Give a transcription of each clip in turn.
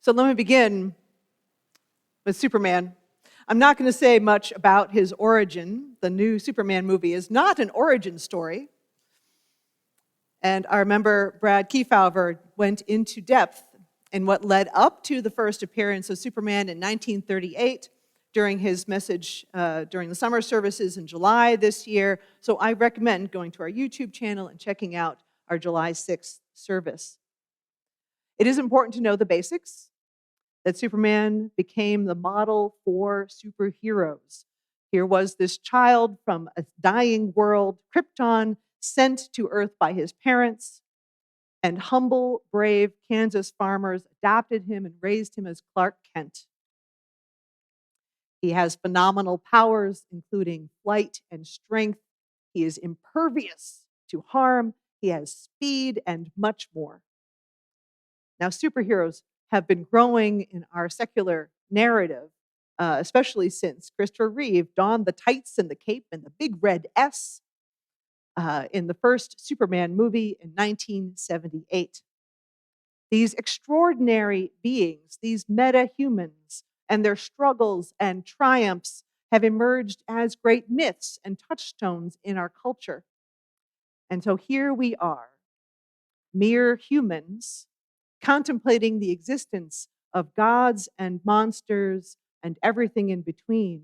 So let me begin with Superman. I'm not going to say much about his origin. The new Superman movie is not an origin story. And I remember Brad Kefauver went into depth in what led up to the first appearance of Superman in 1938 during his message during the summer services in July this year. So I recommend going to our YouTube channel and checking out our July 6th service. It is important to know the basics, that Superman became the model for superheroes. Here was this child from a dying world, Krypton, sent to Earth by his parents, and humble, brave Kansas farmers adopted him and raised him as Clark Kent. He has phenomenal powers, including flight and strength. He is impervious to harm. He has speed and much more. Now, superheroes have been growing in our secular narrative, especially since Christopher Reeve donned the tights and the cape and the big red S in the first Superman movie in 1978. These extraordinary beings, these meta-humans, and their struggles and triumphs have emerged as great myths and touchstones in our culture. And so here we are, mere humans, contemplating the existence of gods and monsters and everything in between,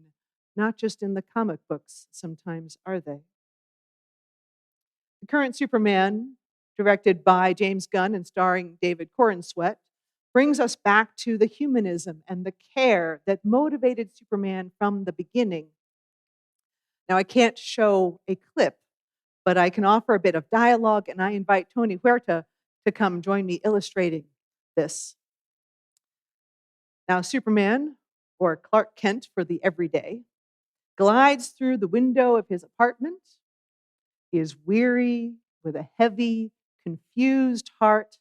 not just in the comic books, sometimes are they? The current Superman, directed by James Gunn and starring David Corenswet, brings us back to the humanism and the care that motivated Superman from the beginning. Now, I can't show a clip, but I can offer a bit of dialogue, and I invite Tony Huerta to come join me illustrating this. Now, Superman, or Clark Kent for the everyday, glides through the window of his apartment. He is weary, with a heavy, confused heart.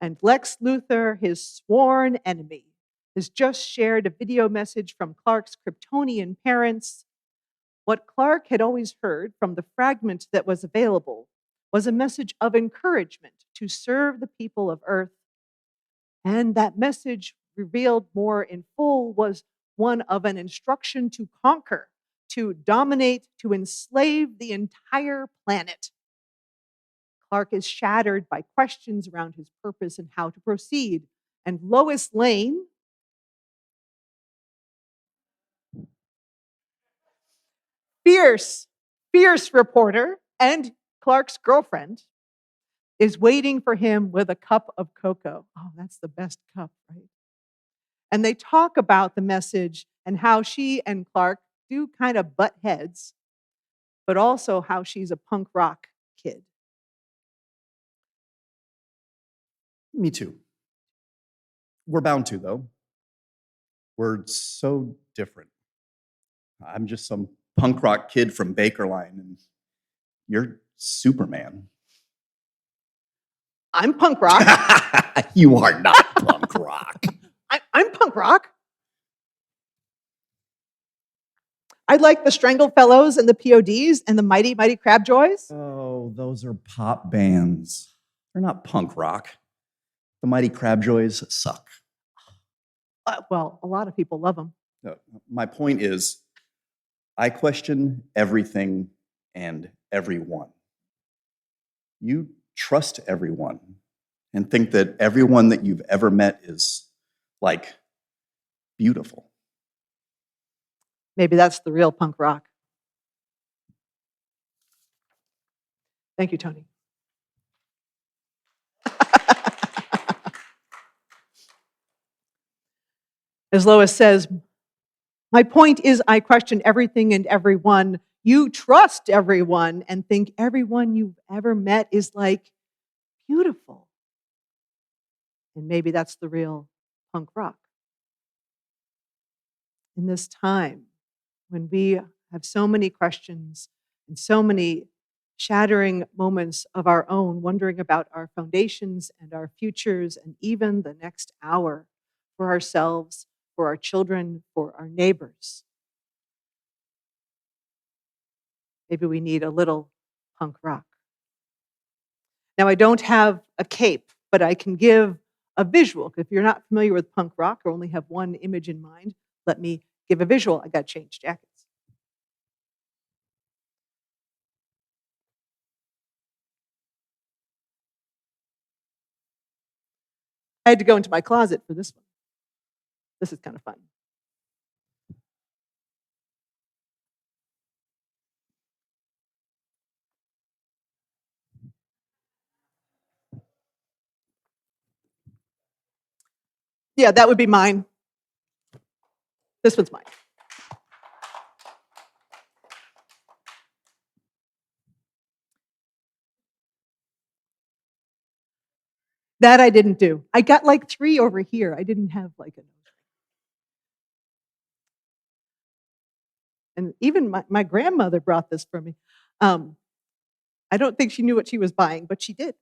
And Lex Luthor, his sworn enemy, has just shared a video message from Clark's Kryptonian parents. What Clark had always heard from the fragment that was available was a message of encouragement to serve the people of Earth. And that message, revealed more in full, was one of an instruction to conquer, to dominate, to enslave the entire planet. Clark is shattered by questions around his purpose and how to proceed. And Lois Lane, fierce reporter and Clark's girlfriend, is waiting for him with a cup of cocoa. Oh, that's the best cup, right? And they talk about the message and how she and Clark do kind of butt heads, but also how she's a punk rock kid. Me too. We're bound to, though. We're so different. I'm just some punk rock kid from Bakerline, and you're Superman. I'm punk rock. You are not punk rock. I'm punk rock. I like the Strangled-Fellows and the PODs and the Mighty Mighty Crabjoys. Oh, those are pop bands. They're not punk rock. The Mighty Crabjoys suck. Well, a lot of people love them. My point is, I question everything and everyone. You trust everyone and think that everyone that you've ever met is, like, beautiful. Maybe that's the real punk rock. Thank you, Tony. As Lois says, my point is I question everything and everyone. You trust everyone and think everyone you've ever met is, like, beautiful. And maybe that's the real punk rock. In this time when we have so many questions and so many shattering moments of our own, wondering about our foundations and our futures and even the next hour for ourselves, for our children, for our neighbors. Maybe we need a little punk rock. Now, I don't have a cape, but I can give a visual. If you're not familiar with punk rock or only have one image in mind, let me give a visual. I got to change jackets. I had to go into my closet for this one. This is kind of fun. Yeah, that would be mine. This one's mine. That I didn't do. I got like 3 over here. I didn't have like a nose ring. And even my grandmother brought this for me. I don't think she knew what she was buying, but she did.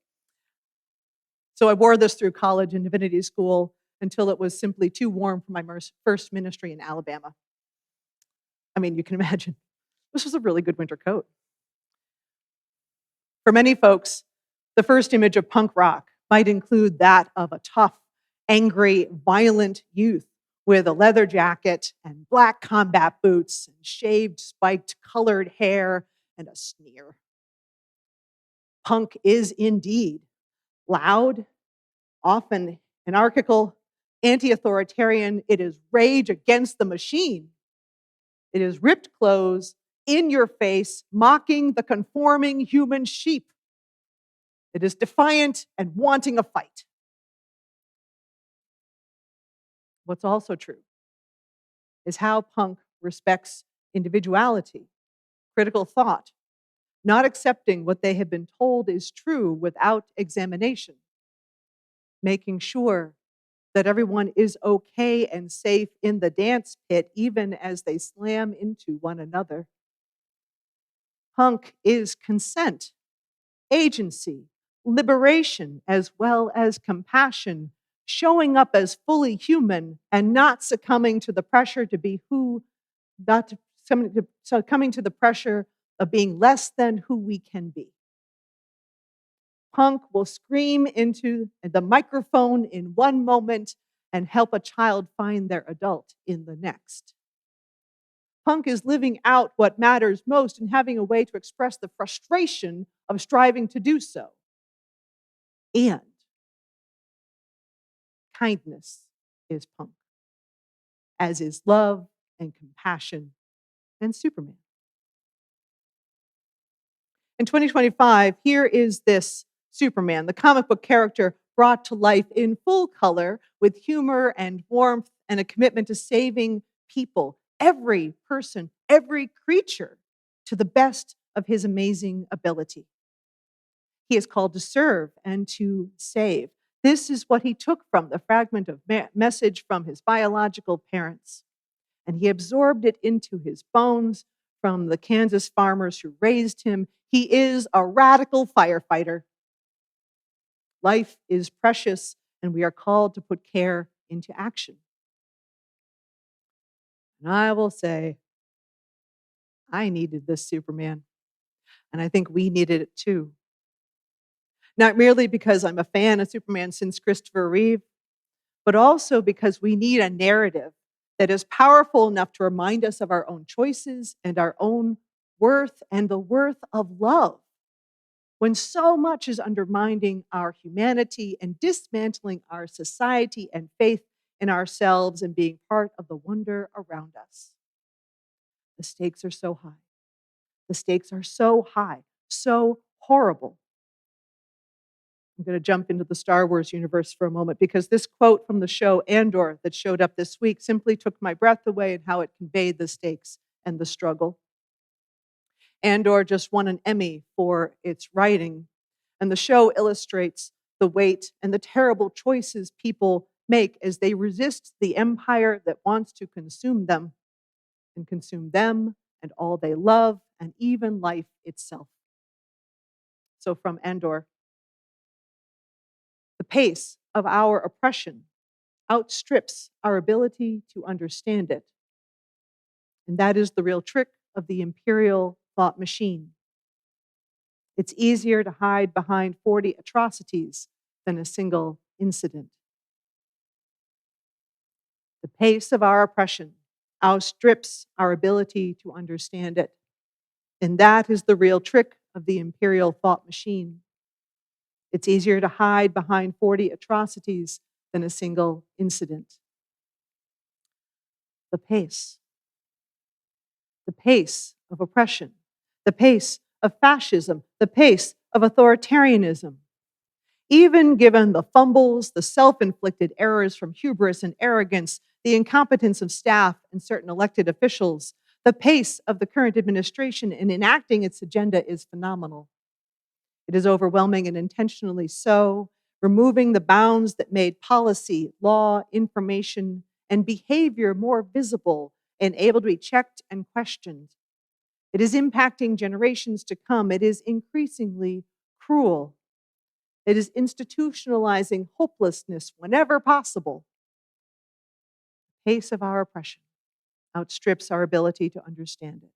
So I wore this through college and divinity school until it was simply too warm for my first ministry in Alabama. I mean, you can imagine. This was a really good winter coat. For many folks, the first image of punk rock might include that of a tough, angry, violent youth with a leather jacket and black combat boots and shaved, spiked, colored hair and a sneer. Punk is indeed loud, often anarchical, anti-authoritarian. It is rage against the machine. It is ripped clothes, in your face, mocking the conforming human sheep. It is defiant and wanting a fight. What's also true is how punk respects individuality, critical thought, not accepting what they have been told is true without examination, making sure that everyone is okay and safe in the dance pit, even as they slam into one another. Punk is consent, agency, liberation, as well as compassion, showing up as fully human and not succumbing to the pressure to be who, not succumbing to the pressure of being less than who we can be. Punk will scream into the microphone in one moment and help a child find their adult in the next. Punk is living out what matters most and having a way to express the frustration of striving to do so. And kindness is punk, as is love and compassion and Superman. In 2025, here is this Superman, the comic book character brought to life in full color with humor and warmth and a commitment to saving people, every person, every creature, to the best of his amazing ability. He is called to serve and to save. This is what he took from the fragment of message from his biological parents, and he absorbed it into his bones from the Kansas farmers who raised him. He is a radical firefighter. Life is precious, and we are called to put care into action. And I will say, I needed this Superman, and I think we needed it too. Not merely because I'm a fan of Superman since Christopher Reeve, but also because we need a narrative that is powerful enough to remind us of our own choices and our own worth and the worth of love. When so much is undermining our humanity and dismantling our society and faith in ourselves and being part of the wonder around us. The stakes are so high. The stakes are so high, so horrible. I'm going to jump into the Star Wars universe for a moment because this quote from the show Andor that showed up this week simply took my breath away and how it conveyed the stakes and the struggle. Andor just won an Emmy for its writing, and the show illustrates the weight and the terrible choices people make as they resist the empire that wants to consume them and all they love and even life itself. So from Andor, the pace of our oppression outstrips our ability to understand it. And that is the real trick of the imperial thought machine. It's easier to hide behind 40 atrocities than a single incident. The pace of our oppression outstrips our ability to understand it. And that is the real trick of the imperial thought machine. It's easier to hide behind 40 atrocities than a single incident. The pace of oppression, the pace of fascism, the pace of authoritarianism. Even given the fumbles, the self-inflicted errors from hubris and arrogance, the incompetence of staff and certain elected officials, the pace of the current administration in enacting its agenda is phenomenal. It is overwhelming and intentionally so, removing the bounds that made policy, law, information, and behavior more visible and able to be checked and questioned. It is impacting generations to come. It is increasingly cruel. It is institutionalizing hopelessness whenever possible. The pace of our oppression outstrips our ability to understand it.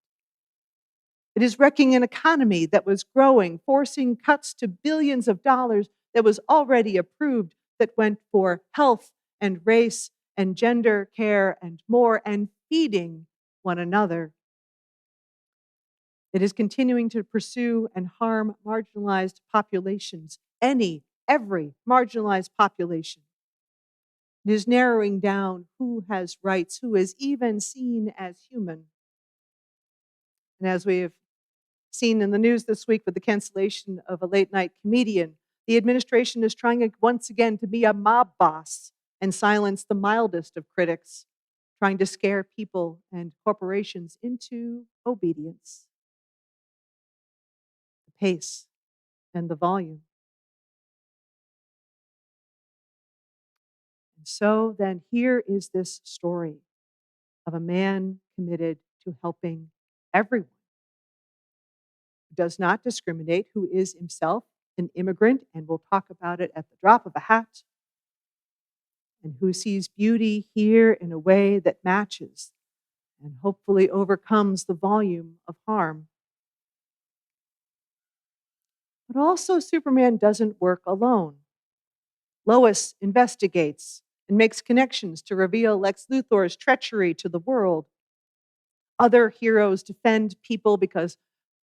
It is wrecking an economy that was growing, forcing cuts to billions of dollars that was already approved, that went for health and race and gender care and more, and feeding one another. It is continuing to pursue and harm marginalized populations, every marginalized population. It is narrowing down who has rights, who is even seen as human. And as we have seen in the news this week with the cancellation of a late night comedian, the administration is trying once again to be a mob boss and silence the mildest of critics, trying to scare people and corporations into obedience. The pace and the volume. And so then here is this story of a man committed to helping everyone, who does not discriminate, who is himself an immigrant, and we'll talk about it at the drop of a hat, and who sees beauty here in a way that matches and hopefully overcomes the volume of harm. But also, Superman doesn't work alone. Lois investigates and makes connections to reveal Lex Luthor's treachery to the world. Other heroes defend people because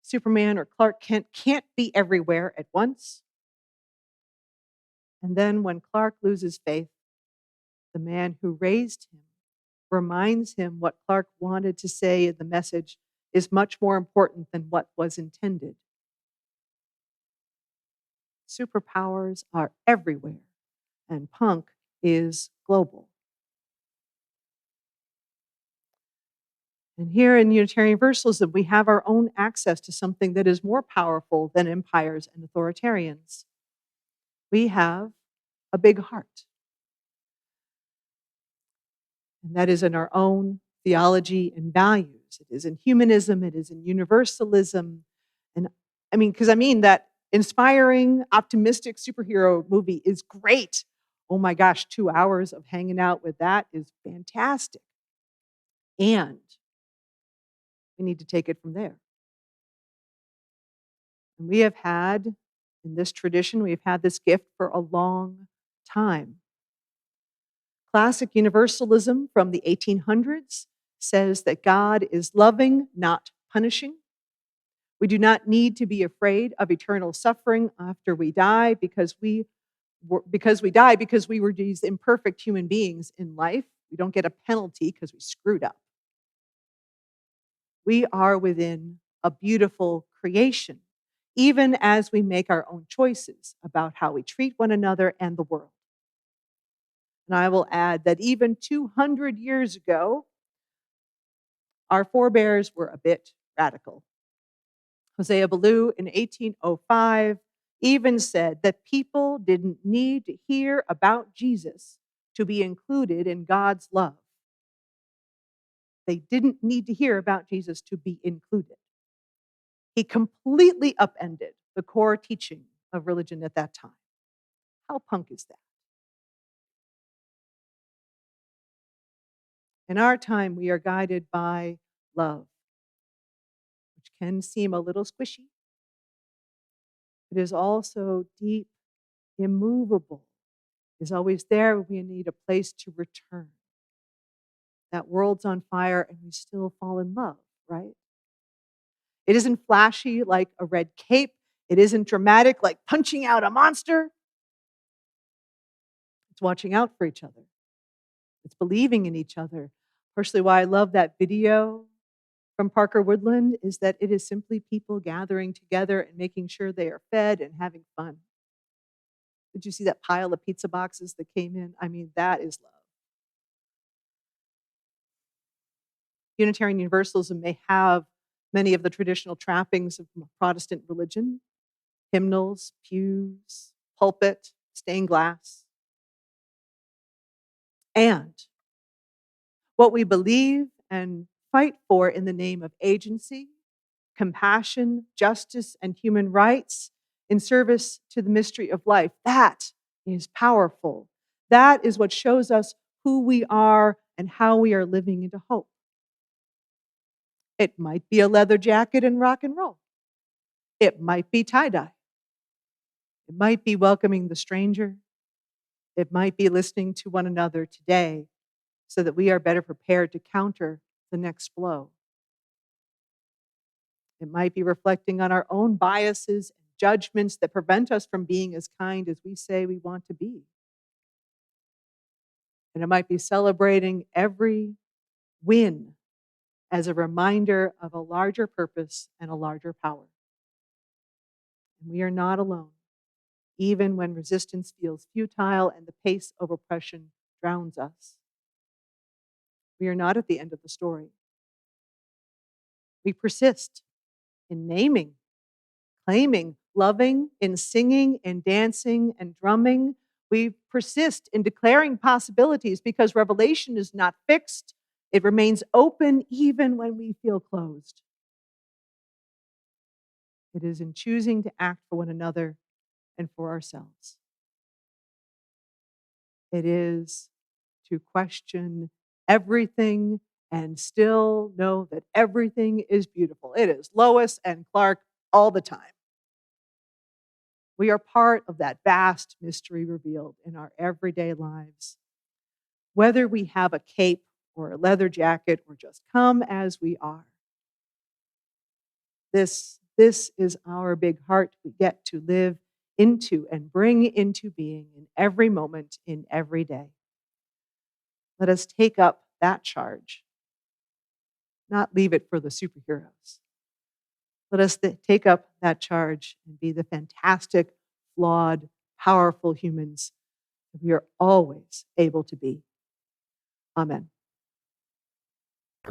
Superman or Clark Kent can't be everywhere at once. And then when Clark loses faith, the man who raised him reminds him what Clark wanted to say in the message is much more important than what was intended. Superpowers are everywhere, and punk is global. And here in Unitarian Universalism, we have our own access to something that is more powerful than empires and authoritarians. We have a big heart. And that is in our own theology and values. It is in humanism, it is in universalism. And that inspiring, optimistic superhero movie is great. Oh my gosh, 2 hours of hanging out with that is fantastic. And we need to take it from there. And we have had, in this tradition, we've had this gift for a long time. Classic universalism from the 1800s says that God is loving, not punishing. We do not need to be afraid of eternal suffering after we die because we were these imperfect human beings in life. We don't get a penalty because we screwed up. We are within a beautiful creation, even as we make our own choices about how we treat one another and the world. And I will add that even 200 years ago, our forebears were a bit radical. Hosea Ballou in 1805 even said that people didn't need to hear about Jesus to be included in God's love. They didn't need to hear about Jesus to be included. He completely upended the core teaching of religion at that time. How punk is that? In our time, we are guided by love, which can seem a little squishy. It is also deep, immovable, is always there when we need a place to return. That world's on fire and we still fall in love, right? It isn't flashy like a red cape. It isn't dramatic like punching out a monster. It's watching out for each other. It's believing in each other. Partially why I love that video from Parker Woodland is that it is simply people gathering together and making sure they are fed and having fun. Did you see that pile of pizza boxes that came in? I mean, that is love. Unitarian Universalism may have many of the traditional trappings of Protestant religion: hymnals, pews, pulpit, stained glass. And what we believe and fight for in the name of agency, compassion, justice, and human rights in service to the mystery of life, that is powerful. That is what shows us who we are and how we are living into hope. It might be a leather jacket and rock and roll. It might be tie-dye. It might be welcoming the stranger. It might be listening to one another today so that we are better prepared to counter the next blow. It might be reflecting on our own biases and judgments that prevent us from being as kind as we say we want to be. And it might be celebrating every win as a reminder of a larger purpose and a larger power. And we are not alone, even when resistance feels futile and the pace of oppression drowns us. We are not at the end of the story. We persist in naming, claiming, loving, in singing, in dancing, and drumming. We persist in declaring possibilities because revelation is not fixed. It remains open even when we feel closed. It is in choosing to act for one another and for ourselves. It is to question everything and still know that everything is beautiful. It is Lois and Clark all the time. We are part of that vast mystery revealed in our everyday lives. Whether we have a cape or a leather jacket or just come as we are. This is our big heart we get to live into and bring into being in every moment, in every day. Let us take up that charge, not leave it for the superheroes. Let us take up that charge and be the fantastic, flawed, powerful humans that we are always able to be. Amen.